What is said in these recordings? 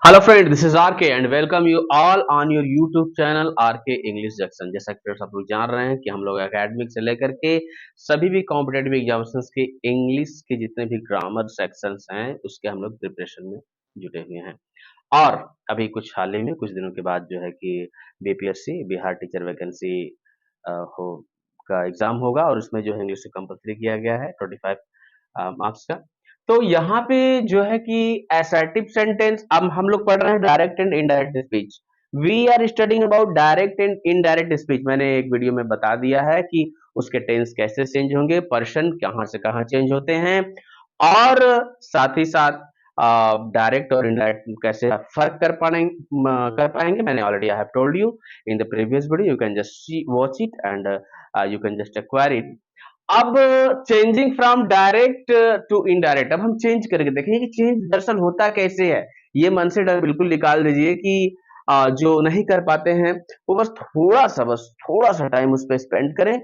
Hello friend, this is RK and welcome you all on your YouTube channel RK English junction. जैसा कि friends आप लोग जान रहे हैं कि हम लोग एकेडमिक से लेकर के सभी भी कॉम्पिटेटिव एग्जामिनेशंस के इंग्लिश के जितने भी ग्रामर सेक्शंस हैं उसके हम लोग प्रिपरेशन में जुटे हुए हैं। और अभी कुछ हाल ही में कुछ दिनों के बाद जो है कि बीपीएससी बिहार टीचर वैकेंसी हो का एग्जाम होगा और उसमें जो है इंग्लिश से कंपलसरी किया गया है 25 मार्क्स का। तो यहाँ पे जो है कि असर्टिव सेंटेंस अब हम लोग पढ़ रहे हैं direct and indirect speech. We are studying about direct and indirect speech. मैंने एक वीडियो में बता दिया है कि उसके टेंस कैसे चेंज होंगे, पर्सन कहाँ से कहाँ चेंज होते हैं और साथ ही साथ डायरेक्ट और इनडायरेक्ट कैसे आप फर्क कर पाएंगे। मैंने already I have told you in the previous video, you can just watch it and you can just acquire it. अब changing from direct to indirect, अब हम चेंज करके देखेंगे कि चेंज दरअसल होता कैसे है। ये मन से डर बिल्कुल निकाल दीजिए कि जो नहीं कर पाते हैं वो बस थोड़ा सा टाइम उस पर स्पेंड करें।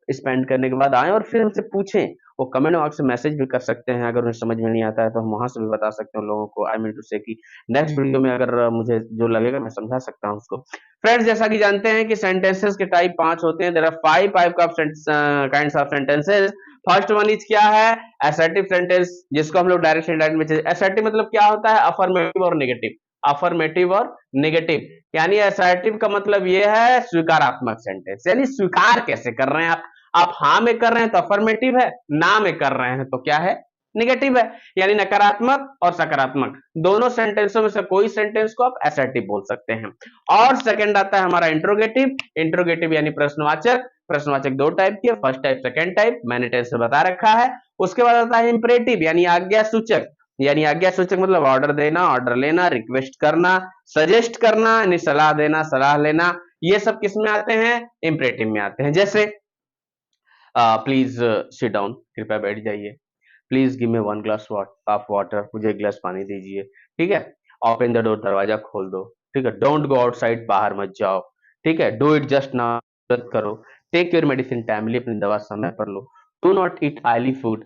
स्पेंड करने के बाद आए और फिर हमसे पूछें। वो कमेंट बॉक्स में मैसेज भी कर सकते हैं, अगर उन्हें समझ में नहीं आता है तो हम वहां से भी बता सकते हैं लोगों को। आई मीन टू से कि नेक्स्ट वीडियो में अगर मुझे जो लगेगा मैं समझा सकता हूँ उसको। फ्रेंड्स, जैसा कि जानते हैं कि सेंटेंसेस के टाइप 5 होते हैं। There are 5 type of kinds of sentences. First one is क्या है? असर्टिव सेंटेंस, जिसको हम लोग डायरेक्ट इनडायरेक्ट में। असर्टिव मतलब क्या होता है? अफर्मेटिव और नेगेटिव। अफर्मेटिव और नेगेटिव यानी असर्टिव का मतलब ये है स्वीकारात्मक सेंटेंस, यानी स्वीकार कैसे कर रहे हैं आप हाँ में कर रहे हैं तो अफर्मेटिव है, ना में कर रहे हैं तो क्या है? नेगेटिव है। यानी नकारात्मक और सकारात्मक दोनों सेंटेंसों में से कोई सेंटेंस को आप असर्टिव बोल सकते हैं। और सेकंड आता है हमारा इंट्रोगेटिव। इंट्रोगेटिव यानी प्रश्नवाचक। प्रश्नवाचक दो टाइप के, फर्स्ट टाइप सेकंड टाइप, मैंने टेंस से बता रखा है। उसके बाद आता है इंपरेटिव यानी आज्ञा सूचक। यानी आज्ञा सूचक मतलब ऑर्डर देना, ऑर्डर लेना, रिक्वेस्ट करना, सजेस्ट करना यानी सलाह देना, सलाह लेना। ये सब किस में आते हैं? इंपरेटिव में आते हैं। जैसे प्लीज सिट डाउन, कृपया बैठ जाइए। Please give me 1 glass of water, मुझे एक गिलास पानी दीजिए। ठीक है। ओपन द डोर, दरवाजा खोल दो। ठीक है। डोंट गो आउटसाइड, बाहर मत जाओ। ठीक है। डू इट जस्ट नाउ, तुरंत करो। टेक योर मेडिसिन टाइमली, अपनी दवा समय पर लो। Do not eat oily food,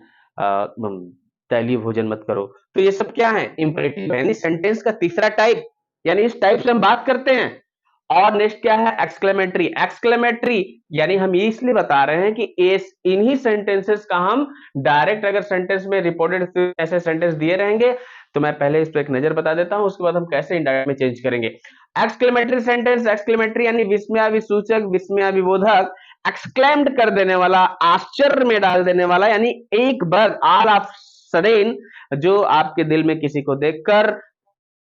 तैलीय भोजन मत करो। तो ये सब क्या है? इंपरेटिव यानी सेंटेंस का तीसरा टाइप, यानी इस टाइप से हम बात करते हैं। और नेक्स्ट क्या है? एक्सक्लेमेटरी। एक्सक्लेमेटरी यानी हम ये इसलिए बता रहे हैं कि इन्हीं सेंटेंसेस का हम डायरेक्ट अगर सेंटेंस में रिपोर्टेड ऐसे सेंटेंस दिए रहेंगे तो मैं पहले इस पर एक नजर बता देता हूं, उसके बाद हम कैसे इंडायरेक्ट में चेंज करेंगे। एक्सक्लेमेटरी सेंटेंस, एक्सक्लेमेटरी यानी विस्मयाविसूचक, विस्मयाविबोधक, एक्सक्लेम्ड कर देने वाला, आश्चर्य में डाल देने वाला, यानी एक बार ऑल ऑफ सडन, जो आपके दिल में किसी को देखकर,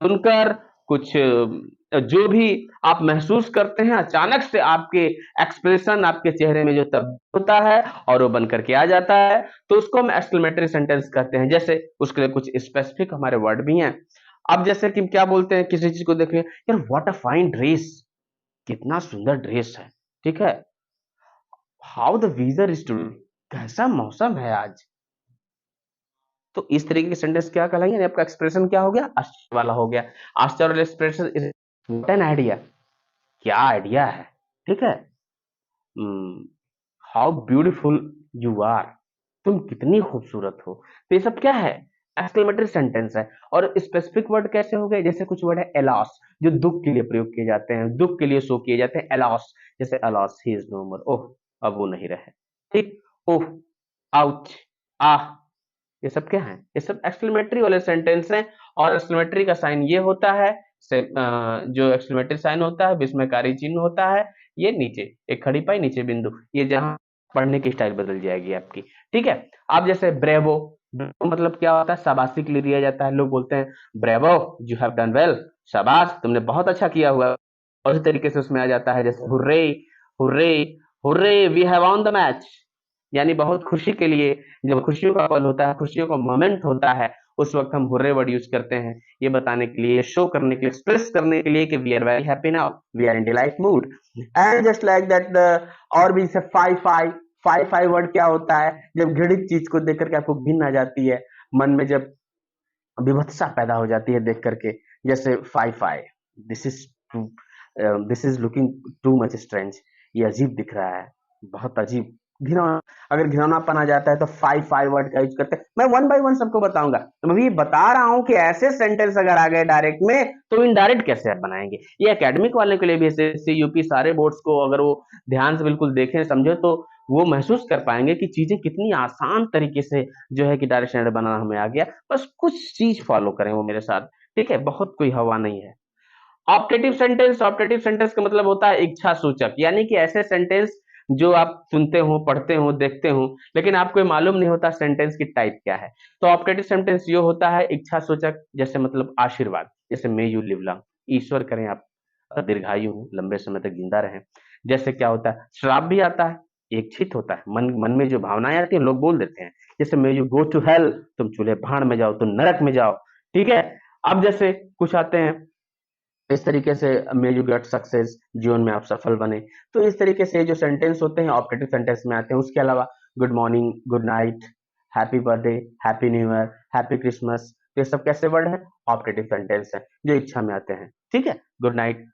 सुनकर, कुछ जो भी आप महसूस करते हैं, अचानक से आपके एक्सप्रेशन, आपके चेहरे में जो तब्दील होता है और वो बन करके आ जाता है, तो उसको हम एक्सक्लेमेटरी सेंटेंस कहते हैं। जैसे उसके लिए कुछ स्पेसिफिक हमारे वर्ड भी हैं। अब जैसे कि हम क्या बोलते हैं किसी चीज को देख रहे हैं, यार व्हाट अ फाइन ड्रेस, कितना सुंदर ड्रेस है। ठीक है। How the weather is today, कैसा मौसम है आज। तो इस तरीके के सेंटेंस क्या कहलाएंगे? यानी आपका एक्सप्रेशन क्या हो गया? आश्चर्य वाला हो गया। आश्चर्य वाला expression is what an idea, क्या आइडिया है। ठीक है। हाउ ब्यूटीफुल यू आर, तुम कितनी खूबसूरत हो। तो ये सब क्या है? एक्सक्लेमेटरी सेंटेंस है। और स्पेसिफिक वर्ड कैसे हो गए? जैसे कुछ वर्ड है एलॉस, जो दुख के लिए प्रयोग किए जाते हैं, दुख के लिए शो किए जाते हैं। एलॉस, जैसे एलॉस ही इज नो मोर, ओह अब वो नहीं रहे। ठीक। ओह, आउच, आह, ये सब क्या है? ये सब एक्सक्लेमेटरी वाले सेंटेंस हैं। और एक्सक्लेमेटरी का साइन ये होता है, जो एक्सक्लेमेटरी साइन होता है, विस्मयकारी चिन्ह होता है, ये नीचे एक खड़ी पाई, नीचे बिंदु, ये जहां पढ़ने की स्टाइल बदल जाएगी आपकी। ठीक है। अब जैसे ब्रेवो, ब्रेवो मतलब क्या होता है? शाबाशी के लिए दिया जाता है। लोग बोलते हैं bravo, you have done well, शाबाश तुमने बहुत अच्छा किया हुआ। और इस तरीके से उसमें आ जाता है जैसे hurray, hurray, hurray we have won the match, यानी बहुत खुशी के लिए, जब खुशियों का पल होता है, खुशियों का मोमेंट होता है, उस वक्त हम हुर्रे वर्ड यूज करते हैं। ये बताने के लिए, शो करने के लिए, एक्सप्रेस करने के लिए कि we are very happy now, we are in delight mood and just like that. और भी जैसे फाई फाई, फाई फाई वर्ड क्या होता है? जब घृणित चीज को देख करके आपको घिन आ जाती है, मन में जब विभत्सा पैदा हो जाती है देख करके, जैसे फाई फाई, this is this is looking too much strange, ये अजीब दिख रहा है, बहुत अजीब घिनौना, अगर घिनौनापन आ जाता है तो 5 वर्ड का यूज करते हैं। मैं वन बाय वन सबको बताऊंगा। तो मैं भी बता रहा हूं कि ऐसे सेंटेंस अगर आ गए डायरेक्ट में तो इनडायरेक्ट कैसे आप बनाएंगे। ये एकेडमिक वाले के लिए भी, एसएससी यूपी सारे बोर्ड्स को अगर वो ध्यान से बिल्कुल देखें समझे तो वो महसूस कर पाएंगे कि चीजें कितनी आसान तरीके से जो है कि डायरेक्ट स्टैंडर्ड बनाना हमें आ गया। बस कुछ चीज फॉलो करें वो मेरे साथ, ठीक है, बहुत कोई हवा नहीं है। ऑप्टेटिव सेंटेंस, ऑप्टेटिव सेंटेंस का मतलब होता है इच्छा सूचक, यानी कि ऐसे सेंटेंस जो आप सुनते हो, पढ़ते हो, देखते हो, लेकिन आपको ये मालूम नहीं होता सेंटेंस की टाइप क्या है। तो ऑप्टेटिव सेंटेंस ये होता है इच्छा सूचक, जैसे मतलब आशीर्वाद, जैसे मे यू लिव लॉन्ग, ईश्वर करें आप दीर्घायु हो, लंबे समय तक जिंदा रहें। जैसे क्या होता है, श्राप भी आता है, इच्छित होता है, मन मन में जो भावनाएं आती है लोग बोल देते हैं, जैसे may you go to hell, तुम चूल्हे भाड़ में जाओ, तुम नरक में जाओ, ठीक है। अब जैसे कुछ आते हैं इस तरीके से, मे यू गेट सक्सेस, जीवन में आप सफल बने। तो इस तरीके से जो सेंटेंस होते हैं ऑप्टेटिव सेंटेंस में आते हैं। उसके अलावा good morning, good night, happy birthday, happy new year, happy Christmas, ये सब कैसे वर्ड है, ऑप्टेटिव सेंटेंस है जो इच्छा में आते हैं, ठीक है। Good night,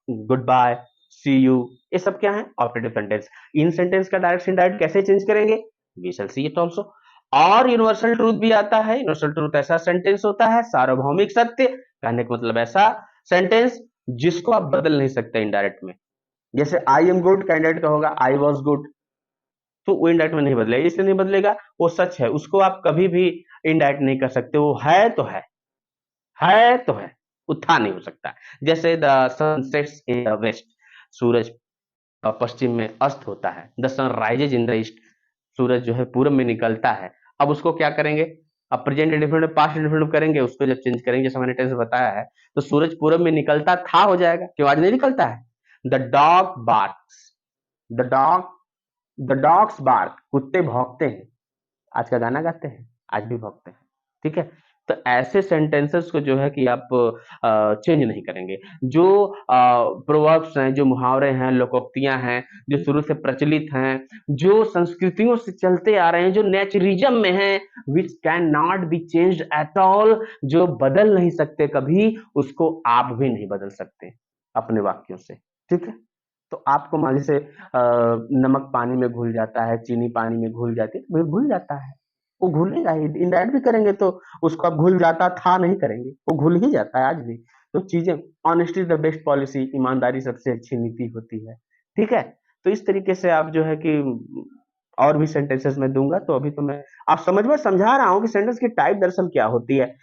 good bye, see you, ये सब क्या है, ऑप्टेटिव सेंटेंस। इन सेंटेंस का डायरेक्ट इनडायरेक्ट कैसे चेंज करेंगे, we shall see it also. और यूनिवर्सल ट्रूथ भी आता है। यूनिवर्सल ट्रूथ ऐसा सेंटेंस होता है, सार्वभौमिक सत्य, कहने का मतलब ऐसा सेंटेंस जिसको आप बदल नहीं सकते इनडायरेक्ट में। जैसे आई एम गुड, कैंडिडेट का होगा आई वॉज गुड, तो वो इनडायरेक्ट में नहीं बदलेगा। इसलिए नहीं बदलेगा, वो सच है, उसको आप कभी भी इनडायरेक्ट नहीं कर सकते। वो है तो है तो है, उत्था नहीं हो सकता। जैसे the sun sets in the west, सूरज पश्चिम में अस्त होता है। The sun rises in the east, सूरज जो है पूरब में निकलता है। अब उसको क्या करेंगे, अब प्रेजेंट इंडेफिनिट पास्ट इंडेफिनिट करेंगे, उसको जब चेंज करेंगे जैसे मैंने टेंस बताया है, तो सूरज पूरब में निकलता था हो जाएगा, क्यों आज नहीं निकलता है। The dog barks, the dog, the dogs bark, कुत्ते भौंकते हैं, आज का गाना गाते हैं, आज भी भौंकते हैं, ठीक है। तो ऐसे सेंटेंसेस को जो है कि आप चेंज नहीं करेंगे। जो प्रोवर्ब्स हैं, जो मुहावरे हैं, लोकोक्तियां हैं, जो शुरू से प्रचलित हैं, जो संस्कृतियों से चलते आ रहे हैं, जो नेचरिज्म में हैं, which can not be changed at all, जो बदल नहीं सकते कभी, उसको आप भी नहीं बदल सकते अपने वाक्यों से, ठीक है। तो आपको मान जैसे नमक पानी में घुल जाता है, चीनी पानी में घुल जाती है, तो भाई घुल जाता है, वो घुलेगा ही। इनडायरेक्ट भी करेंगे तो उसको आप घुल जाता था नहीं करेंगे, वो घुल ही जाता है आज भी। तो चीजें, honesty is the best policy, ईमानदारी सबसे अच्छी नीति होती है, ठीक है। तो इस तरीके से आप जो है कि और भी सेंटेंसेस में दूंगा, तो अभी तो मैं आप समझ में समझा रहा हूँ कि सेंटेंस की टाइप दरअसल क्या होती है।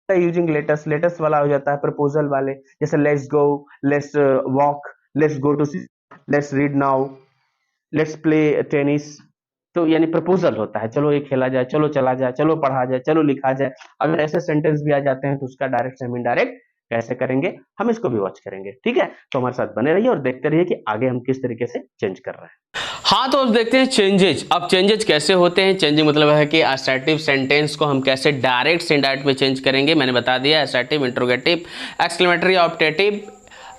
यूजिंग लेटेस्ट, लेटेस्ट वाला हो जाता है प्रपोजल वाले, जैसे let's go, let's walk, let's go to, let's read now, let's play tennis. तो यानी प्रपोजल होता है, चलो ये खेला जाए, चलो चला जाए, चलो पढ़ा जाए, चलो लिखा जाए। अगर ऐसे सेंटेंस भी आ जाते हैं तो उसका डायरेक्ट से हम इनडायरेक्ट कैसे करेंगे, हम इसको भी वॉच करेंगे, ठीक है। तो हमारे साथ बने रहिए और देखते रहिए कि आगे हम किस तरीके से चेंज कर रहे हैं। हाँ, तो अब देखते हैं चेंजेज। अब चेंजेज कैसे होते हैं। चेंजिंग मतलब है कि असर्टिव सेंटेंस को हम कैसे डायरेक्ट से इनडायरेक्ट में चेंज करेंगे। मैंने बता दिया, असर्टिव, इंट्रोगेटिव, एक्सक्लेमेटरी, ऑप्टेटिव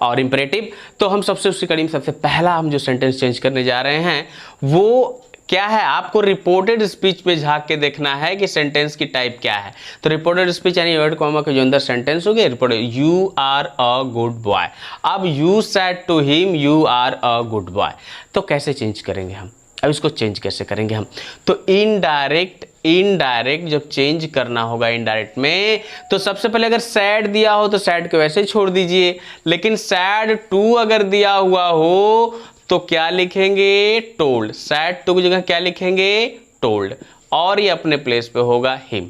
और इंपरेटिव। तो हम सबसे उसकी कड़ी में सबसे पहला हम जो सेंटेंस चेंज करने जा रहे हैं वो क्या है, आपको रिपोर्टेड स्पीच में झांक के देखना है कि सेंटेंस की टाइप क्या है। तो रिपोर्टेड स्पीच यानी वर्ड कॉमा के जो अंदर सेंटेंस हो गया, reported, you are a good boy. अब you said to him you are a good boy, तो कैसे चेंज करेंगे हम, अब इसको चेंज कैसे करेंगे हम। तो इनडायरेक्ट जब चेंज करना होगा इनडायरेक्ट में, तो सबसे पहले अगर सैड दिया हो तो सैड को वैसे छोड़ दीजिए, लेकिन सैड टू अगर दिया हुआ हो तो क्या लिखेंगे, टोल्ड। सैड टू की जगह क्या लिखेंगे, टोल्ड, और ये अपने प्लेस पे होगा हिम।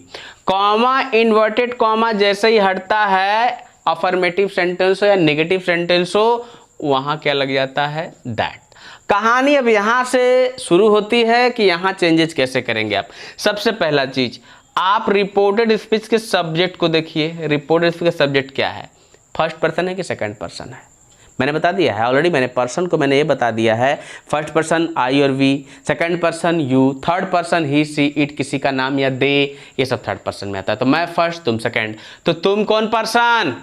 कॉमा, इन्वर्टेड कॉमा जैसे ही हटता है, अफर्मेटिव सेंटेंस हो या नेगेटिव सेंटेंस हो, वहां क्या लग जाता है, दैट। कहानी अब यहां से शुरू होती है कि यहां चेंजेस कैसे करेंगे आप। सबसे पहला चीज, आप रिपोर्टेड स्पीच के सब्जेक्ट को देखिए। रिपोर्टेड स्पीच का सब्जेक्ट क्या है, फर्स्ट पर्सन है कि सेकंड पर्सन है, मैंने बता दिया है ऑलरेडी। मैंने पर्सन को मैंने ये बता दिया है, फर्स्ट पर्सन आई और we, second person you, third person he she it, किसी का नाम या दे, ये सब थर्ड पर्सन में आता है। तो मैं फर्स्ट, तुम सेकंड, तो तुम कौन पर्सन,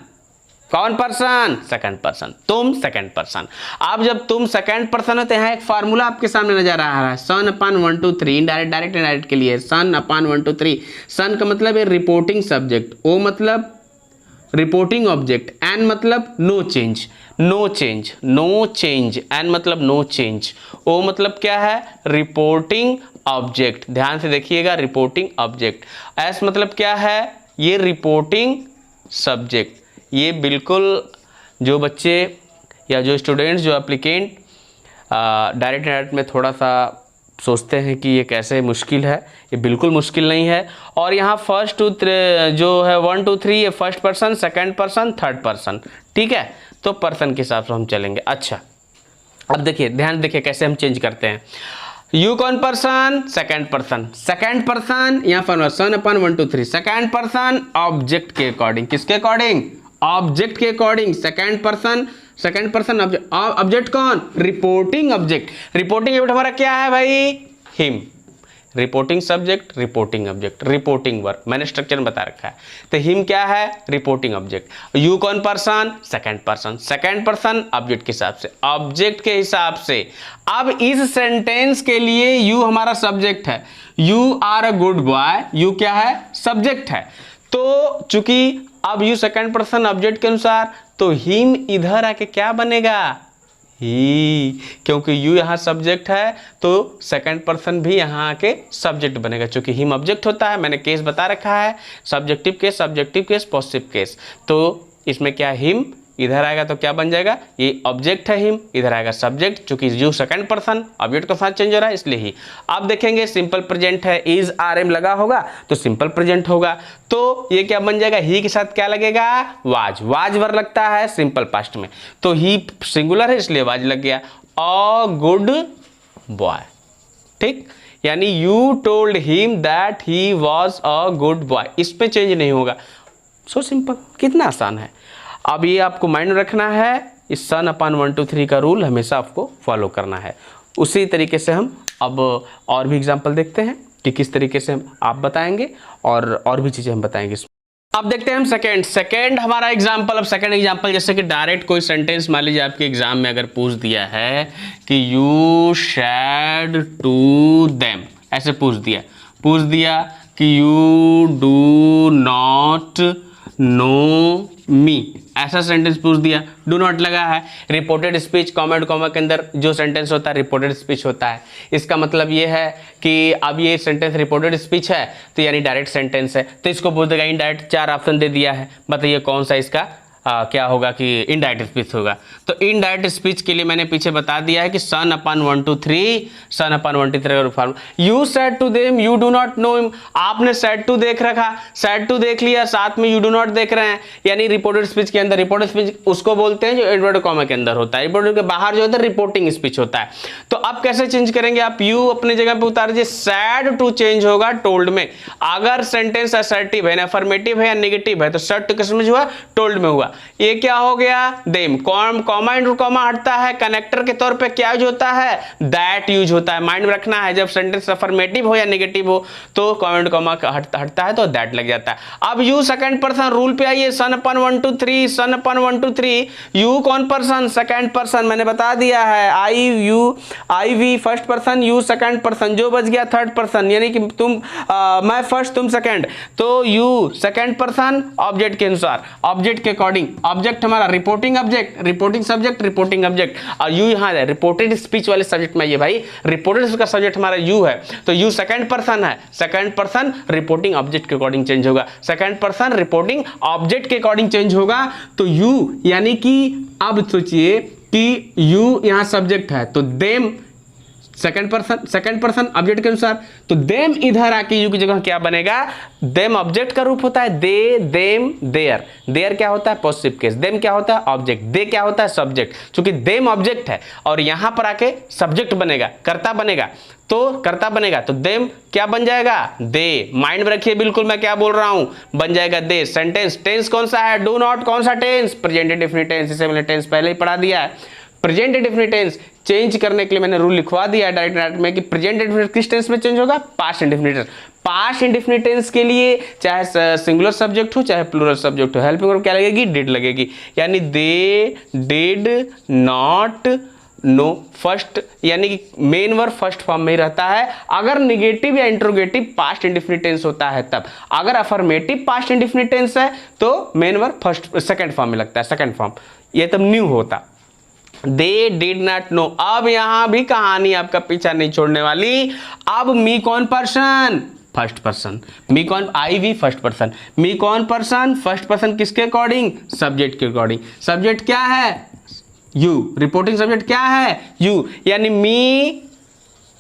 कौन पर्सन, सेकंड पर्सन, तुम सेकंड पर्सन। अब जब तुम सेकंड पर्सन हो तो यहाँ एक फार्मूला आपके सामने नजर आ रहा है, सन अपान 1 2 3, इनडायरेक्ट, डायरेक्ट, इनडायरेक्ट के लिए सन अपान 1 2 3। सन का मतलब है रिपोर्टिंग सब्जेक्ट, ओ मतलब रिपोर्टिंग ऑब्जेक्ट, एन मतलब no change, no change, no change, N मतलब नो चेंज, ओ मतलब क्या है, रिपोर्टिंग ऑब्जेक्ट, ध्यान से देखिएगा, रिपोर्टिंग ऑब्जेक्ट, एस मतलब क्या है, ये रिपोर्टिंग सब्जेक्ट। ये बिल्कुल जो बच्चे या जो स्टूडेंट्स, जो एप्लीकेंट डायरेक्ट में थोड़ा सा सोचते हैं कि ये कैसे मुश्किल है, ये बिल्कुल मुश्किल नहीं है। और यहाँ फर्स्ट टू जो है 1 2 3 ये first person, second person, third person, ठीक है, तो पर्सन के हिसाब से हम चलेंगे। अच्छा, अब देखिए, ध्यान देखिए कैसे हम चेंज करते हैं। यू कौन person, second person, second person यहाँ पर सन अपन 1 2 3, सेकंड पर्सन ऑब्जेक्ट के अकॉर्डिंग, किसके अकॉर्डिंग, ऑब्जेक्ट के according, second person, second person object, object कौन, रिपोर्टिंग ऑब्जेक्ट, रिपोर्टिंग ऑब्जेक्ट हमारा क्या है भाई, him, reporting subject, reporting object, reporting verb, मैंने स्ट्रक्चर में बता रखा है। तो हिम क्या है, रिपोर्टिंग ऑब्जेक्ट, यू कौन person, second person, second person object के हिसाब से, ऑब्जेक्ट के हिसाब से। अब इस सेंटेंस के लिए यू हमारा सब्जेक्ट है, you are a good boy, you क्या है, सब्जेक्ट है। तो चूंकि अब यू सेकंड पर्सन ऑब्जेक्ट के अनुसार, तो हिम इधर आके क्या बनेगा, ही, क्योंकि यू यहाँ सब्जेक्ट है तो सेकंड पर्सन भी यहाँ आके सब्जेक्ट बनेगा, क्योंकि हिम ऑब्जेक्ट होता है, मैंने केस बता रखा है, subjective case, subjective case, positive case. तो इसमें क्या, हिम इधर आएगा तो क्या बन जाएगा, ये ऑब्जेक्ट है हिम, इधर आएगा सब्जेक्ट, चूंकि यू सेकंड पर्सन ऑब्जेक्ट के साथ चेंज हो रहा है इसलिए ही। आप देखेंगे सिंपल प्रेजेंट है, इज आर एम लगा होगा तो सिंपल प्रेजेंट होगा, तो ये क्या बन जाएगा, ही के साथ क्या लगेगा, वाज, वाज वर्ब लगता है सिंपल पास्ट में, तो ही सिंगुलर है इसलिए वाज लग गया, अ गुड बॉय, ठीक, यानी you told him that he was a good boy, इस पे चेंज नहीं होगा। सो सिंपल, कितना आसान है। अब ये आपको माइंड रखना है, इस सन अपन 1 2 3 का रूल हमेशा आपको फॉलो करना है। उसी तरीके से हम अब और भी एग्जांपल देखते हैं कि किस तरीके से आप बताएंगे और भी चीज़ें हम बताएंगे। अब देखते हैं हम सेकेंड हमारा एग्जांपल। अब सेकेंड एग्जांपल जैसे कि डायरेक्ट कोई सेंटेंस मान लीजिए आपके एग्जाम में अगर पूछ दिया है कि यू शैड टू देम, ऐसे पूछ दिया कि यू डू नॉट नो मी, ऐसा सेंटेंस पूछ दिया, डू नॉट लगा है, reported speech, comma and comma के अंदर जो सेंटेंस होता है रिपोर्टेड स्पीच होता है। इसका मतलब ये है कि अब ये सेंटेंस रिपोर्टेड स्पीच है तो यानी डायरेक्ट सेंटेंस है, तो इसको बोल देगा इनडायरेक्ट। 4 ऑप्शन दे दिया है, बताइए कौन सा इसका क्या होगा कि इनडायरेक्ट स्पीच होगा। तो इनडायरेक्ट स्पीच के लिए मैंने पीछे बता दिया है कि सन अपन 1 2 3, सन अपन 1 2 3 form, you said to them you do not know him, आपने सेड टू देख रखा, सेड टू देख लिया, साथ में यू डू नॉट देख रहे हैं, यानी रिपोर्टेड स्पीच के अंदर, रिपोर्टेड स्पीच उसको बोलते हैं जो इनवर्टेड कॉमा के अंदर होता है, रिपोर्टेड के बाहर जो होता है रिपोर्टिंग स्पीच होता है। तो अब कैसे चेंज करेंगे, आप यू अपने जगह पे उतार दीजिए, सैड टू चेंज होगा टोल्ड में। अगर सेंटेंस असर्टिव है, अफर्मेटिव है या नेगेटिव है तो सैड टू किस में हुआ, टोल्ड में हुआ। ये क्या हो गया, देम, कॉमा इंटू कॉमा हटता है, कनेक्टर के तौर पे क्या यूज होता है, दैट यूज होता है। माइंड में रखना है जब सेंटेंस अफर्मेटिव हो या नेगेटिव हो तो कॉमा इंटू कॉमा हटता है तो दैट लग जाता है। अब यू सेकंड पर्सन रूल पे आइए, सन अपन 1 2 3, सन अपन 1 2 3, यू कौन पर्सन, सेकंड पर्सन, मैंने बता दिया है, I we first person, you second person, जो बच गया थर्ड पर्सन, यानी कि तुम मैं फर्स्ट तुम सेकंड, तो यू सेकंड पर्सन ऑब्जेक्ट के अनुसार, ऑब्जेक्ट के अकॉर्डिंग, ऑब्जेक्ट हमारा reporting object, reporting subject, reporting object, और यू यहाँ है रिपोर्टेड स्पीच वाले सब्जेक्ट में, ये भाई रिपोर्टेड का सब्जेक्ट हमारा यू है, तो यू सेकंड पर्सन है, सेकंड पर्सन रिपोर्टिंग ऑब्जेक्ट के अकॉर्डिंग चेंज होगा, सेकंड पर्सन रिपोर्टिंग ऑब्जेक्ट के अकॉर्डिंग चेंज होगा। तो यू यानी कि अब सोचिए कि यू यहाँ सब्जेक्ट है तो देम सेकंड पर्सन ऑब्जेक्ट के अनुसार, तो देम इधर आके यू की जगह क्या बनेगा, देम ऑब्जेक्ट का रूप होता है, दे, देम, देयर, देयर क्या होता है पॉजिटिव केस, देम क्या होता है ऑब्जेक्ट, दे क्या होता है सब्जेक्ट, क्योंकि देम ऑब्जेक्ट है और यहां पर आके सब्जेक्ट बनेगा, कर्ता बनेगा, तो कर्ता बनेगा तो देम क्या बन जाएगा, दे। माइंड में रखिए बिल्कुल मैं क्या बोल रहा हूं, बन जाएगा दे। सेंटेंस टेंस कौन सा है, डू नॉट कौन सा टेंस, प्रेजेंट इंडेफिनिट टेंस, इसे मैंने टेंस पहले ही पढ़ा दिया है। प्रेजेंट इंडेफिनिट टेंस चेंज करने के लिए मैंने रूल लिखवा दिया है डायरेक्ट में कि प्रेजेंट इंडेफिनिट किस टेंस में चेंज होगा, past indefinite tense. Past indefinite tense के लिए चाहे सिंगुलर सब्जेक्ट हो चाहे प्लूरल सब्जेक्ट हो, हेल्पिंग वर्ब क्या लगेगी, डिड लगेगी, यानी they did not know first, यानी कि मेन वर्ब फर्स्ट फॉर्म में ही रहता है अगर निगेटिव या इंट्रोगेटिव पास्ट इंडेफिनिट टेंस होता है तब। अगर अफर्मेटिव पास्ट इंडेफिनिट टेंस है तो main verb first second form में लगता है, सेकंड फॉर्म, ये तब न्यू होता। दे डिड नॉट नो। अब यहां भी कहानी आपका पीछा नहीं छोड़ने वाली। अब मी कौन पर्सन, फर्स्ट पर्सन, मी कौन, आई वी फर्स्ट पर्सन, मी कौन पर्सन, फर्स्ट पर्सन, किसके अकॉर्डिंग, सब्जेक्ट के अकॉर्डिंग। सब्जेक्ट क्या है, यू, रिपोर्टिंग सब्जेक्ट क्या है, यू, यानी मी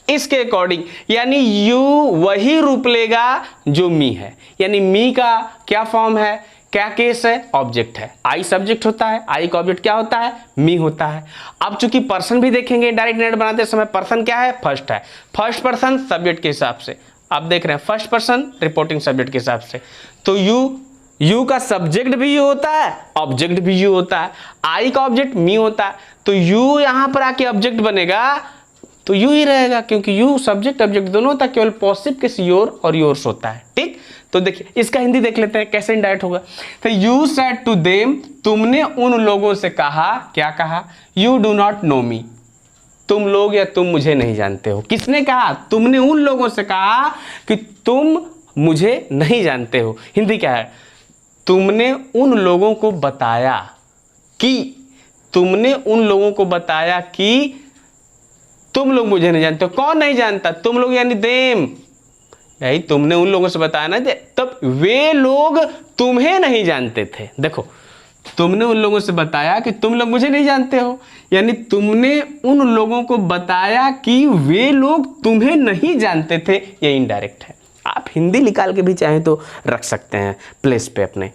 इसके अकॉर्डिंग, यानी यू वही रूप लेगा जो मी है। यानी मी का क्या फॉर्म है, क्या केस है, ऑब्जेक्ट है। आई सब्जेक्ट होता है, आई का ऑब्जेक्ट क्या होता है, मी होता है। अब चूंकि पर्सन भी देखेंगे डायरेक्ट नेट बनाते समय, पर्सन क्या है, फर्स्ट है, फर्स्ट पर्सन सब्जेक्ट के हिसाब से। आप देख रहे हैं फर्स्ट पर्सन रिपोर्टिंग सब्जेक्ट के हिसाब से, तो यू का सब्जेक्ट भी यू होता है, ऑब्जेक्ट भी यू होता है, आई का ऑब्जेक्ट मी होता है, तो यू यहां पर आके ऑब्जेक्ट बनेगा तो यू ही रहेगा, क्योंकि यू सब्जेक्ट ऑब्जेक्ट दोनों होता है, केवल पॉसिव केस योर और योर्स होता है। ठीक, तो देखिए इसका हिंदी देख लेते हैं कैसे इंडायरेक्ट होगा। तो यू सेड टू देम, तुमने उन लोगों से कहा, क्या कहा, यू डू नॉट नो मी, तुम लोग या तुम मुझे नहीं जानते हो। किसने कहा, तुमने उन लोगों से कहा कि तुम मुझे नहीं जानते हो। हिंदी क्या है, तुमने उन लोगों को बताया कि, तुमने उन लोगों को बताया कि तुम लोग मुझे नहीं जानते हो। कौन नहीं जानता, तुम लोग यानी देम, यही तुमने उन लोगों से बताया ना, तब वे लोग तुम्हें नहीं जानते थे। देखो तुमने उन लोगों से बताया कि तुम लोग मुझे नहीं जानते हो, यानी तुमने उन लोगों को बताया कि वे लोग तुम्हें नहीं जानते थे, ये इनडायरेक्ट है। आप हिंदी निकाल के भी चाहें तो रख सकते हैं प्लेस पे अपने,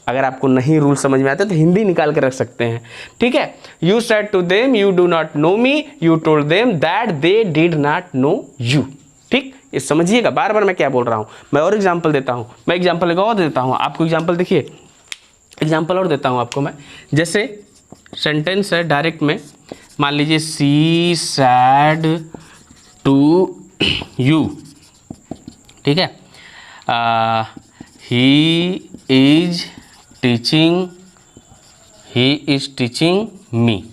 अगर आपको नहीं रूल समझ में आते तो हिंदी निकाल के रख सकते हैं। ठीक है, you said to them you do not know me, you told them that they did not know you. ठीक, ये समझिएगा, बार बार मैं क्या बोल रहा हूं। मैं और एग्जांपल देता हूं, मैं एग्जांपल एक और देता हूं आपको। एग्जांपल देखिए, एग्जांपल और देता हूं आपको मैं। जैसे सेंटेंस है डायरेक्ट में, मान लीजिए सी सैड टू यू, ठीक है, ही इज टीचिंग मी।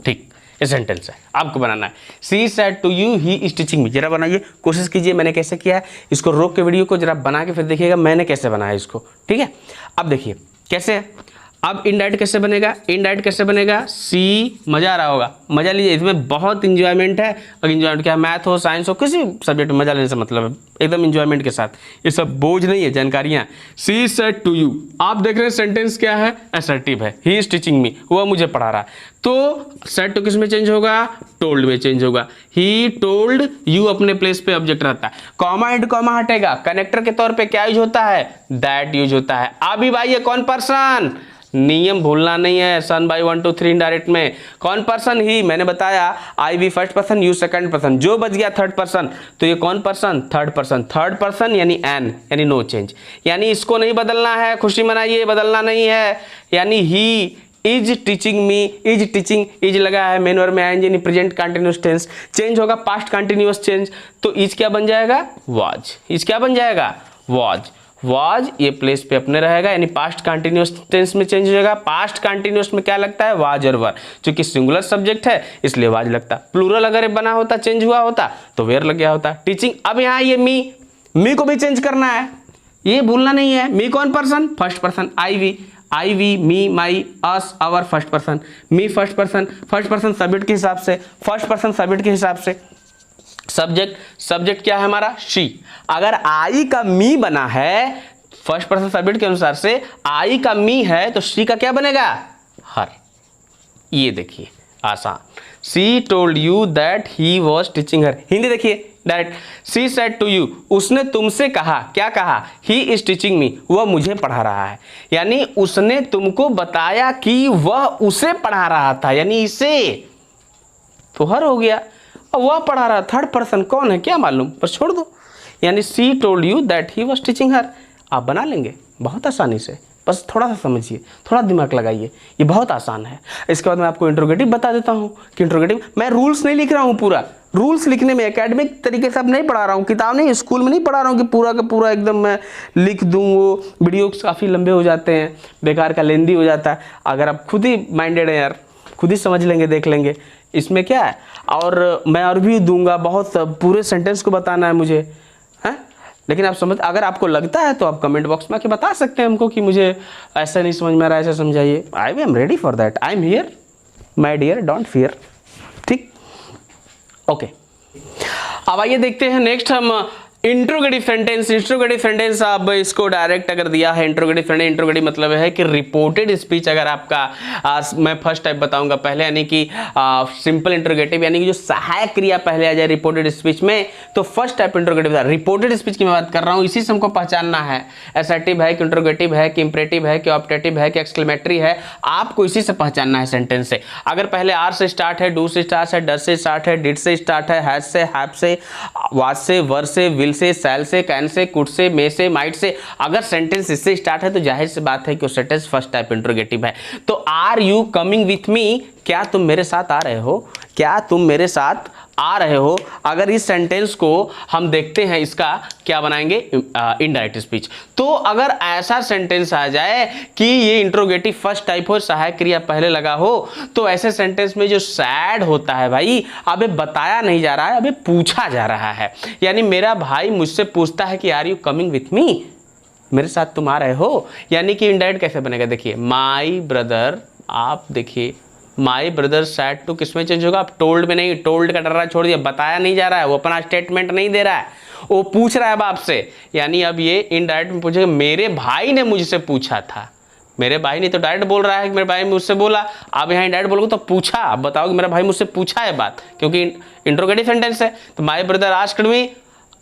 ठीक, ये सेंटेंस है, आपको बनाना है। She said to you he is teaching me. जरा बनाइए, कोशिश कीजिए मैंने कैसे किया है, इसको रोक के वीडियो को जरा बना के फिर देखिएगा मैंने कैसे बनाया इसको। ठीक है, अब देखिए कैसे है। अब इनडायरेक्ट कैसे बनेगा, इनडायरेक्ट कैसे बनेगा, सी, मजा आ रहा होगा, मजा लीजिए, इसमें बहुत इंजॉयमेंट है। और इंजॉयमेंट क्या, मैथ हो साइंस हो किसी सब्जेक्ट में मजा लेने से मतलब है, एकदम इंजॉयमेंट के साथ, ये सब बोझ नहीं है, जानकारियां। सी सेड टू यू, आप देख रहे हैं सेंटेंस क्या है, असर्टिव है, ही इज टीचिंग मी, वह मुझे पढ़ा रहा है, तो सेड टू किस में चेंज होगा, टोल्ड में चेंज होगा। ही टोल्ड यू अपने प्लेस पे ऑब्जेक्ट रहता है, कॉमा एंड कॉमा हटेगा, कनेक्टर के तौर पे क्या यूज होता है, दैट यूज होता है। अभी भाई ये कौन पर्सन, नियम भूलना नहीं है, सन बाई 1 2 3 इनडायरेक्ट में कौन पर्सन, ही, मैंने बताया I we first person, you second person, जो बच गया थर्ड पर्सन, तो ये कौन person, third person. Third person यानी एन, यानी नो चेंज, यानी इसको नहीं बदलना है, खुशी मनाइए, बदलना नहीं है। यानी ही is teaching me, is teaching, is लगा है मेन वर्ब में आएंगे, यानी प्रेजेंट कंटिन्यूअस टेंस, चेंज होगा पास्ट कंटिन्यूअस चेंज, तो इज क्या बन जाएगा, वाज, इज क्या बन जाएगा, वाज, वाज ये प्लेस पे अपने रहेगा, यानी पास्ट कंटिन्यूअस टेंस में चेंज हो जाएगा। पास्ट कंटिन्यूअस में क्या लगता है, वाज और वर, क्योंकि सिंगुलर सब्जेक्ट है इसलिए वाज लगता। प्लूरल अगर बना होता, चेंज हुआ होता तो वेयर लग गया होता, टीचिंग। अब यहाँ ये मी को भी चेंज करना है, ये भूलना नहीं है। मी कौन person, first person, I we, me, my, us, our, first person, me first person subject के हिसाब से, फर्स्ट पर्सन सब्जेक्ट के हिसाब से, सब्जेक्ट क्या है हमारा, शी। अगर आई का मी बना है फर्स्ट पर्सन सब्जेक्ट के अनुसार से, आई का मी है तो शी का क्या बनेगा, हर। ये देखिए आसान, she told you that he was teaching her. Hindi देखिए direct, she said to you, उसने तुमसे कहा, क्या कहा, ही इज टीचिंग मी, वह मुझे पढ़ा रहा है, यानी उसने तुमको बताया कि वह उसे पढ़ा रहा था, यानी इसे, तो हर हो गया। वह पढ़ा रहा, थर्ड पर्सन कौन है क्या मालूम, बस छोड़ दो, यानी she told you that he was teaching her. आप बना लेंगे बहुत आसानी से, बस थोड़ा सा समझिए, थोड़ा दिमाग लगाइए, ये बहुत आसान है। इसके बाद मैं आपको इंट्रोगेटिव बता देता हूँ कि इंट्रोगेटिव, मैं रूल्स नहीं लिख रहा हूँ, पूरा रूल्स लिखने में एकेडमिक तरीके से अब नहीं पढ़ा रहा हूँ, किताब नहीं, स्कूल में नहीं पढ़ा रहा हूँ कि पूरा का पूरा एकदम मैं लिख दूँ, वो वीडियो काफ़ी लंबे हो जाते हैं, बेकार का लेंदी हो जाता है। अगर आप खुद ही माइंडेड हैं यार, खुद ही समझ लेंगे, देख लेंगे इसमें क्या है, और मैं और भी दूंगा, बहुत पूरे सेंटेंस को बताना है मुझे, है। लेकिन आप समझ, अगर आपको लगता है तो आप कमेंट बॉक्स में आके बता सकते हैं हमको कि मुझे ऐसा नहीं समझ में आ रहा है, ऐसा समझाइए। I am ready for that, I am here my dear, don't fear. ठीक, ओके। अब आइए देखते हैं नेक्स्ट हम इंट्रोगेटिव सेंटेंस। इंट्रोगेटिव सेंटेंस अब इसको डायरेक्ट अगर दिया है इंट्रोगेटिव सेंटेंस, इंट्रोगेटिव मतलब है कि रिपोर्टेड स्पीच अगर आपका मैं फर्स्ट टाइप बताऊंगा पहले, यानी कि सिंपल इंट्रोगेटिव, यानी कि जो सहायक क्रिया पहले आ जाए रिपोर्टेड स्पीच में, तो फर्स्ट टाइप इंट्रोगेटिव था। रिपोर्टेड स्पीच की मैं बात कर रहा हूं, इसी से हमको पहचानना है असर्टिव है कि इंट्रोगेटिव है कि इंपरेटिव है कि ऑप्टेटिव है कि एक्सक्लेमेटरी है, आपको इसी से पहचानना है सेंटेंस से। अगर पहले आर से स्टार्ट है, डू से स्टार्ट है, डज से स्टार्ट है, डिड से स्टार्ट है, हैज से, हैव से, वाज से, वर से, विल से, सैल से, कैन से, कुड से, मे से, माइट से, अगर सेंटेंस इससे स्टार्ट है तो जाहिर सी बात है कि वो सेंटेंस फर्स्ट टाइप इंट्रोगेटिव है। तो are you coming with me, क्या तुम मेरे साथ आ रहे हो, क्या तुम मेरे साथ आ रहे हो। अगर इस सेंटेंस को हम देखते हैं, इसका क्या बनाएंगे, इनडायरेक्ट स्पीच। तो अगर ऐसा सेंटेंस आ जाए कि ये इंट्रोगेटिव फर्स्ट टाइप हो, सहायक क्रिया पहले लगा हो, तो ऐसे सेंटेंस में जो सैड होता है भाई, अबे बताया नहीं जा रहा है, अबे पूछा जा रहा है। यानी मेरा भाई मुझसे पूछता है कि are you coming with me, मेरे साथ तुम आ रहे हो। यानी कि इनडायरेक्ट कैसे बनेगा, देखिए माई ब्रदर, आप देखिए माई ब्रदर सैड टू किसमें चेंज होगा, आप टोल्ड में नहीं, टोल्ड का डर छोड़ दिया, बताया नहीं जा रहा है, वो अपना स्टेटमेंट नहीं दे रहा है, वो पूछ रहा है बाप से। यानी अब ये इनडायरेक्ट में पूछेगा, मेरे भाई ने मुझसे पूछा था, मेरे भाई ने तो डायरेक्ट बोल रहा है कि मेरे भाई मुझसे बोला, आप यहाँ इनडायरेक्ट बोलोगे तो पूछा, आप बताओगे मेरा भाई मुझसे पूछा है बात, क्योंकि इंट्रोगेटिव सेंटेंस है। तो माई ब्रदर आस्क्ड मी,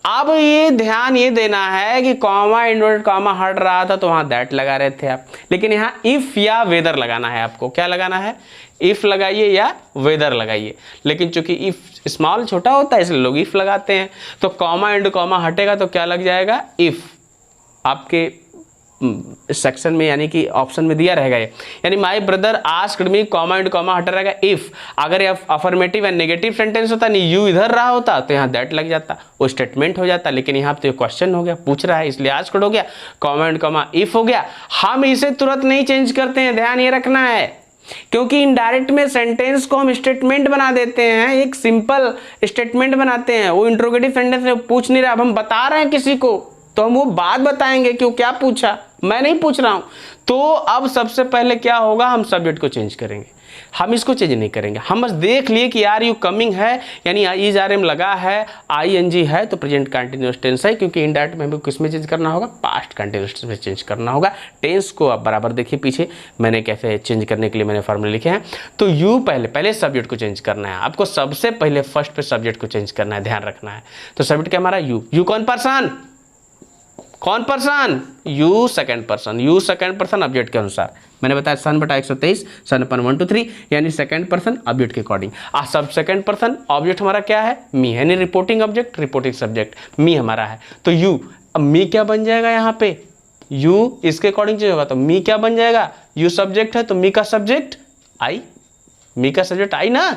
अब ये ध्यान ये देना है कि कॉमा इन्वर्टेड कॉमा हट रहा था तो वहां दैट लगा रहे थे आप, लेकिन यहाँ इफ या वेदर लगाना है आपको। क्या लगाना है, इफ लगाइए या वेदर लगाइए। लेकिन चूंकि इफ स्मॉल छोटा होता है इसलिए लोग इफ लगाते हैं, तो कॉमा इंटू कॉमा हटेगा तो क्या लग जाएगा, इफ। आपके सेक्शन में यानी कि ऑप्शन में दिया रहेगा ये, यानी my brother asked me, comma into comma हटा रहेगा इफ। अगर ये अफर्मेटिव एंड नेगेटिव सेंटेंस होता, नहीं यू इधर रहा होता तो यहाँ दैट लग जाता, वो स्टेटमेंट हो जाता। लेकिन यहाँ तो ये क्वेश्चन हो गया, पूछ रहा है, इसलिए आस्क्ड हो गया, कॉमा इंटू कॉमा इफ हो गया। हम इसे तुरंत नहीं चेंज करते हैं, ध्यान ये रखना है, क्योंकि इनडायरेक्ट में सेंटेंस को हम स्टेटमेंट बना देते हैं, एक सिंपल स्टेटमेंट बनाते हैं। वो इंट्रोगेटिव सेंटेंस में पूछ नहीं रहा, अब हम बता रहे हैं किसी को तो हम वो बात बताएंगे कि वो क्या पूछा, मैं नहीं पूछ रहा हूं। तो अब सबसे पहले क्या होगा, हम सब्जेक्ट को चेंज करेंगे, हम इसको चेंज नहीं करेंगे। हम बस देख लिए कि आर यू कमिंग है, यानी इज आर एम लगा है, आईएनजी है तो प्रेजेंट कंटिन्यूअस टेंस है, क्योंकि इनडायरेक्ट में हमें किस में चेंज करना होगा, पास्ट कंटिन्यूअस टेंस में चेंज करना होगा। टेंस को आप बराबर देखिए पीछे मैंने कैसे चेंज करने के लिए मैंने फॉर्मूले लिखे हैं। तो यू पहले सब्जेक्ट को चेंज करना है आपको, सबसे पहले फर्स्ट पे सब्जेक्ट को चेंज करना है, ध्यान रखना है। तो सब्जेक्ट क्या हमारा, यू कौन पर्सन, कौन person, you second person, you second person object के अनुसार। मैंने बताया सन बटा 123, सन अपन 1 2 3, यानी सेकंड पर्सन ऑब्जेक्ट के अकॉर्डिंग। सब सेकंड पर्सन ऑब्जेक्ट हमारा क्या है, मी है, यानी रिपोर्टिंग ऑब्जेक्ट, रिपोर्टिंग सब्जेक्ट मी हमारा है। तो यू, अब मी क्या बन जाएगा यहाँ पे, यू इसके अकॉर्डिंग चेंज होगा, तो मी क्या बन जाएगा, यू सब्जेक्ट है तो मी का सब्जेक्ट आई, मी का सब्जेक्ट आई ना।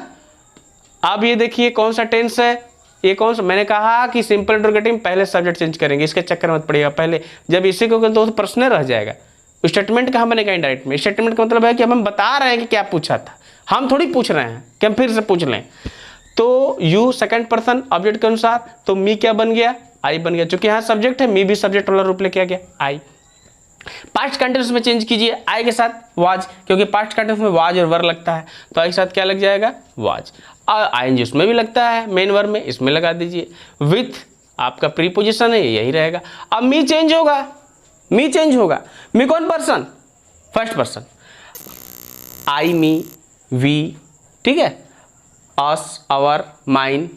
अब ये देखिए कौन सा टेंस है, ये कौन सा, मैंने कहा कि सिंपल इंट्रोगेटिव पहले सब्जेक्ट चेंज करेंगे, इसके चक्कर मत पड़िएगा। पहले जब इसी को तो प्रश्न रह जाएगा, स्टेटमेंट कहाँ बनेगा इनडायरेक्ट में। स्टेटमेंट का मतलब है कि हम बता रहे हैं कि क्या पूछा था, हम थोड़ी पूछ रहे हैं कि हम फिर से पूछ लें। तो यू सेकंड पर्सन ऑब्जेक्ट के अनुसार, तो मी क्या बन गया, आई बन गया, क्योंकि यहाँ सब्जेक्ट है, मी भी सब्जेक्ट वाला रूप लेके आ गया आई। पास्ट कंटिन्यूअस में चेंज कीजिए, आई के साथ वाज, क्योंकि पास्ट कंटिन्यूअस में वाज और वर लगता है, तो आई के साथ क्या लग जाएगा, वाज। आईएनजी उसमें भी लगता है, मेन वर्ब में, इसमें लगा दीजिए। विथ आपका प्रीपोजिशन है, यही रहेगा। अब मी चेंज होगा, मी चेंज होगा, मी कौन person, first person, I me we, ठीक है, अस आवर माइन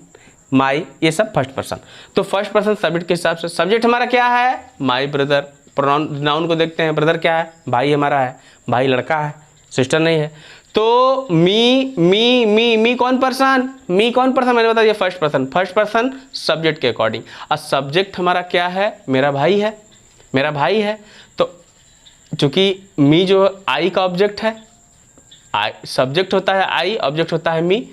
माई, ये सब फर्स्ट पर्सन। तो फर्स्ट पर्सन सब्जेक्ट के हिसाब से, सब्जेक्ट हमारा क्या है, माई ब्रदर। प्रोनाउन नाउन को देखते हैं, ब्रदर क्या है, भाई हमारा है, भाई लड़का है, सिस्टर नहीं है। तो मी मी मी मी कौन पर्सन, मी कौन पर्सन, मैंने बता दिया first person, first person subject के अकॉर्डिंग। और सब्जेक्ट हमारा क्या है, मेरा भाई है, मेरा भाई है। तो चूंकि मी जो आई का ऑब्जेक्ट है, आई सब्जेक्ट होता है, आई ऑब्जेक्ट होता है मी।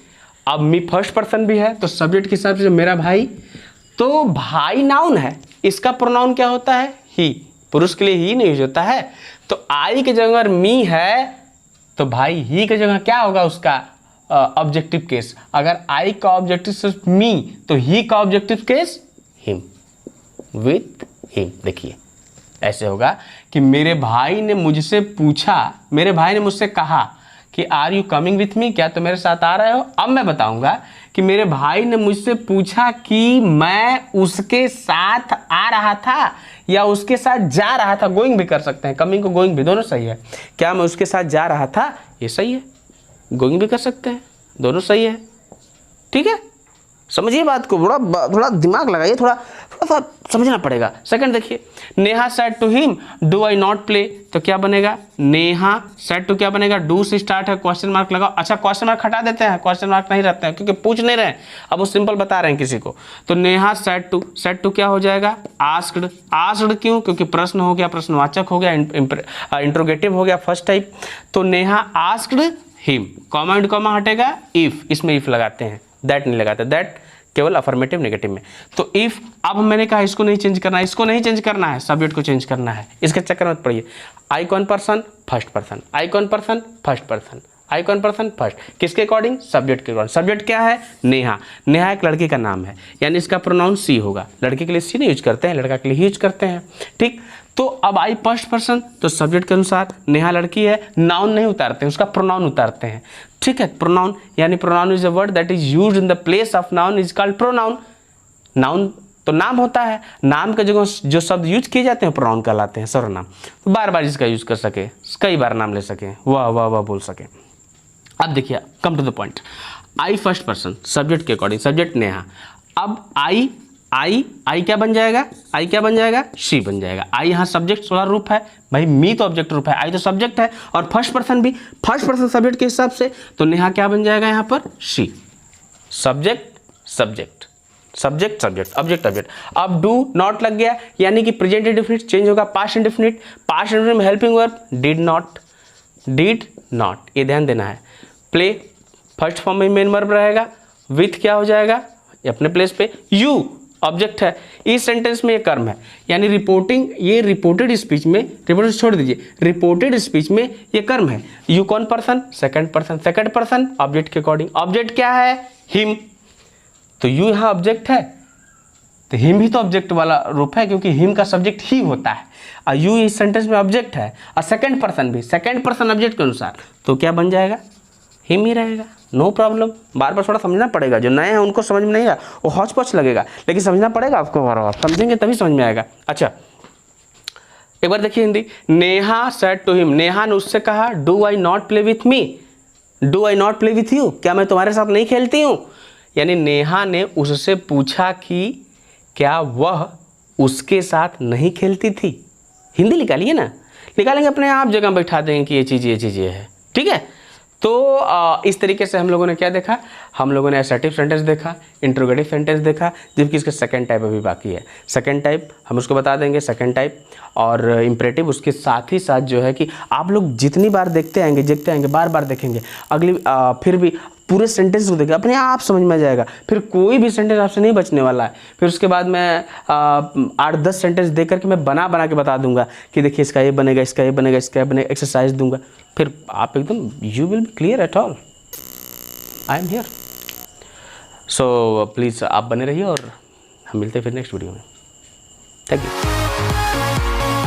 अब मी फर्स्ट पर्सन भी है, तो सब्जेक्ट के हिसाब से मेरा भाई, तो भाई नाउन है, इसका प्रोनाउन क्या होता है, ही, पुरुष के लिए ही नहीं यूज होता है। तो आई के जगह अगर मी है तो भाई ही की जगह क्या होगा उसका, ऑब्जेक्टिव केस, अगर आई का ऑब्जेक्टिव सिर्फ मी तो ही का objective case him, with him. देखिए ऐसे होगा कि मेरे भाई ने मुझसे पूछा, मेरे भाई ने मुझसे कहा कि are you coming with me, क्या तुम मेरे साथ आ रहे हो। अब मैं बताऊंगा कि मेरे भाई ने मुझसे पूछा कि मैं उसके साथ आ रहा था या उसके साथ जा रहा था। गोइंग भी कर सकते हैं, कमिंग को गोइंग भी, दोनों सही है। क्या मैं उसके साथ जा रहा था, ये सही है। गोइंग भी कर सकते हैं, दोनों सही है। ठीक है, समझिए बात को, थोड़ा दिमाग लगाइए, थोड़ा सा समझना पड़ेगा। सेकंड देखिए, Neha said to him do I not play, तो क्या बनेगा, नेहा सेड टू क्या बनेगा, डू से स्टार्ट है, क्वेश्चन मार्क लगाओ। अच्छा क्वेश्चन मार्क हटा देते हैं, क्वेश्चन मार्क नहीं रहते हैं क्योंकि पूछ नहीं रहे हैं, अब वो सिंपल बता रहे हैं किसी को। तो नेहा सेड टू क्या हो जाएगा, आस्क्ड। आस्क्ड क्यों, क्योंकि प्रश्न हो गया, प्रश्नवाचक हो गया, इंट्रोगेटिव हो गया फर्स्ट टाइप। तो Neha asked him, comma and comma हटेगा, इफ, इसमें इफ लगाते हैं, दैट नहीं लगाते, दैट केवल अफर्मेटिव नेगेटिव में। तो इफ, अब मैंने कहा इसको नहीं चेंज करना है, इसको नहीं चेंज करना है, सब्जेक्ट को चेंज करना है, इसके चक्कर मत पड़िए। आई कौन पर्सन, फर्स्ट पर्सन, आई कौन पर्सन, फर्स्ट पर्सन, आई कौन पर्सन, फर्स्ट, किसके अकॉर्डिंग, सब्जेक्ट के अकॉर्डिंग। सब्जेक्ट क्या है, नेहा। नेहा एक लड़की का नाम है, यानी इसका प्रोनाउन सी होगा। लड़के के लिए सी नहीं यूज करते हैं, लड़का के लिए ही यूज करते हैं। ठीक, तो अब आई फर्स्ट पर्सन, तो सब्जेक्ट के अनुसार नेहा लड़की है, नाउन नहीं उतारते हैं, उसका प्रोनाउन उतारते हैं। ठीक है, प्रोनाउन, यानी pronoun is a word that is used in the place of noun is called pronoun. Noun तो नाम होता है, नाम के जगह जो शब्द यूज किए जाते हैं प्रोनाउन कहलाते हैं, सर्वनाम। तो बार बार इसका यूज कर सके, कई बार नाम ले सके, वाह वाह वाह बोल सके। अब देखिए, come to the point, I first person, subject के अकॉर्डिंग, सब्जेक्ट नेहा। अब आई क्या बन जाएगा, आई क्या बन जाएगा, शी बन जाएगा। आई यहाँ सब्जेक्ट सोलर रूप है भाई, मी तो ऑब्जेक्ट रूप है, आई तो सब्जेक्ट है, और फर्स्ट पर्सन भी फर्स्ट पर्सन सब्जेक्ट के हिसाब से, तो नेहा क्या बन जाएगा यहाँ पर, she. Subject subject subject subject, object object. अब डू नॉट लग गया, यानी कि प्रेजेंट इंडेफिनिट चेंज होगा पास्ट इंडेफिनिट। पास्ट इंडेफिनिट में हेल्पिंग वर्ब डिड नॉट, ये ध्यान देना है। प्ले फर्स्ट फॉर्म में मेन वर्ब रहेगा, विथ क्या हो जाएगा, अपने प्लेस पे, यू ऑब्जेक्ट है। इस सेंटेंस में ये कर्म है, यानी रिपोर्टिंग, ये रिपोर्टेड स्पीच में, रिपोर्टेड छोड़ दीजिए, रिपोर्टेड स्पीच में ये कर्म है। यू कौन person, second person, second person object के अकॉर्डिंग। ऑब्जेक्ट क्या है, हिम, तो यू यहाँ ऑब्जेक्ट है, तो हिम भी तो ऑब्जेक्ट वाला रूप है क्योंकि हिम का सब्जेक्ट ही होता है, और यू इस सेंटेंस में ऑब्जेक्ट है, और सेकंड पर्सन भी सेकंड पर्सन ऑब्जेक्ट के अनुसार, तो क्या बन जाएगा, हिम ही रहेगा। नो प्रॉब्लम, बार बार थोड़ा समझना पड़ेगा, जो नए हैं उनको समझ में नहीं आएगा, वो हौच पौच लगेगा, लेकिन समझना पड़ेगा आपको, बार बार समझेंगे तभी समझ में आएगा। अच्छा एक बार देखिए Hindi, Neha said to him, Neha ने उससे कहा do I not play with me, do I not play with you, क्या मैं तुम्हारे साथ नहीं खेलती हूँ। यानी नेहा ने उससे पूछा कि क्या वह उसके साथ नहीं खेलती थी। हिंदी निकालिए ना, निकालेंगे अपने आप जगह बैठा देंगे कि ये चीज़ ये है। ठीक है, तो इस तरीके से हम लोगों ने क्या देखा, हम लोगों ने असर्टिव सेंटेंस देखा, इंट्रोगेटिव सेंटेंस देखा, जबकि इसका सेकंड टाइप अभी बाकी है। सेकंड टाइप हम उसको बता देंगे, सेकंड टाइप और इम्परेटिव उसके साथ ही साथ जो है कि आप लोग जितनी बार देखते आएंगे बार बार देखेंगे, अगली फिर भी पूरे सेंटेंस को देखें, अपने आप समझ में आ जाएगा, फिर कोई भी सेंटेंस आपसे नहीं बचने वाला है। फिर उसके बाद मैं 8-10 सेंटेंस देख करके मैं बना के बता दूंगा कि देखिए इसका ये बनेगा, इसका ये बनेगा, इसका ये बनेगा, एक्सरसाइज दूंगा, फिर आप एकदम you will be clear at all, I am here. So please आप बने रहिए और हम मिलते हैं फिर नेक्स्ट वीडियो में। Thank you.